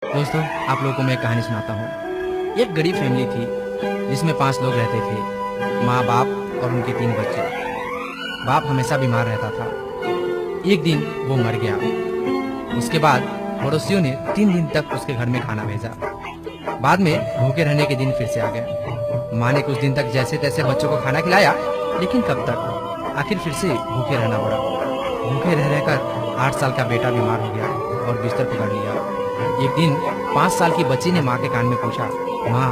दोस्तों, आप लोगों को मैं एक कहानी सुनाता हूँ। एक गरीब फैमिली थी जिसमें 5 लोग रहते थे, माँ, बाप और उनके 3 बच्चे। बाप हमेशा बीमार रहता था। एक दिन वो मर गया। उसके बाद पड़ोसियों ने 3 दिन तक उसके घर में खाना भेजा। बाद में भूखे रहने के दिन फिर से आ गए। माँ ने कुछ दिन तक जैसे तैसे बच्चों को खाना खिलाया, लेकिन कब तक? आखिर फिर से भूखे रहना पड़ा। भूखे रह रहकर 8 साल का बेटा बीमार हो गया और बिस्तर पकड़ लिया। एक दिन 5 साल की बच्ची ने माँ के कान में पूछा, माँ,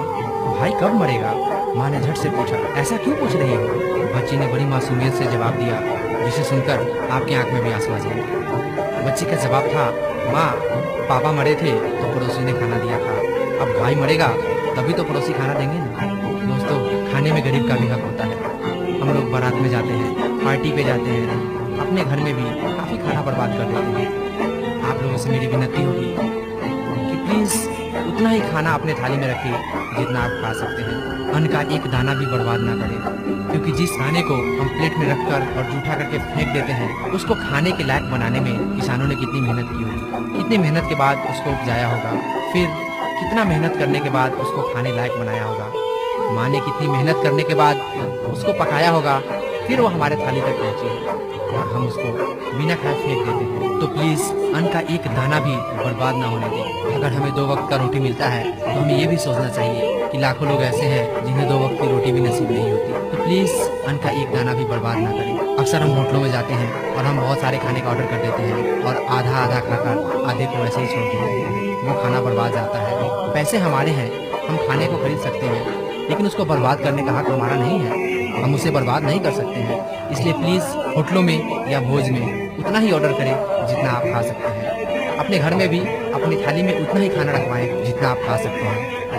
भाई कब मरेगा? माँ ने झट से पूछा, ऐसा क्यों पूछ रही हो? बच्ची ने बड़ी मासूमियत से जवाब दिया, जिसे सुनकर आपकी आंख में भी आंसू आ जाएंगे। बच्ची का जवाब था, माँ, पापा मरे थे तो पड़ोसी ने खाना दिया था, अब भाई मरेगा तभी तो पड़ोसी खाना देंगे ना। दोस्तों, खाने में गरीब का भी हक होता है। हम लोग बारात में जाते हैं, पार्टी पे जाते हैं, अपने घर में भी काफ़ी खाना बर्बाद कर देते हैं। आप लोगों से मेरी विनती होगी कि प्लीज़ उतना ही खाना अपने थाली में रखिए जितना आप खा सकते हैं। अन्न का एक दाना भी बर्बाद ना करें, क्योंकि जिस खाने को हम प्लेट में रखकर और जूठा करके फेंक देते हैं, उसको खाने के लायक बनाने में किसानों ने कितनी मेहनत की होगी, कितनी मेहनत के बाद उसको उपजाया होगा, फिर कितना मेहनत करने के बाद उसको खाने लायक बनाया होगा। माँ ने कितनी मेहनत करने के बाद उसको पकाया होगा, फिर वो हमारे थाली तक पहुँची है और हम उसको बिना खाए फेंक देते हैं। तो प्लीज़ अन्न का एक दाना भी बर्बाद ना होने दें। अगर हमें 2 वक्त का रोटी मिलता है तो हमें ये भी सोचना चाहिए कि लाखों लोग ऐसे हैं जिन्हें 2 वक्त की रोटी भी नसीब नहीं होती। तो प्लीज़ अन्न का एक दाना भी बर्बाद ना करें। अक्सर हम होटलों में जाते हैं और हम बहुत सारे खाने का ऑर्डर कर देते हैं और आधा आधा खाकर आधे को वैसे ही छोड़ देते हैं। वो खाना बर्बाद जाता है। पैसे हमारे हैं, हम खाने को खरीद सकते हैं, लेकिन उसको बर्बाद करने का हक हमारा नहीं है। हम उसे बर्बाद नहीं कर सकते हैं। इसलिए प्लीज़ होटलों में या भोज में उतना ही ऑर्डर करें जितना आप खा सकते हैं। अपने घर में भी अपनी थाली में उतना ही खाना रखवाएं जितना आप खा सकते हैं।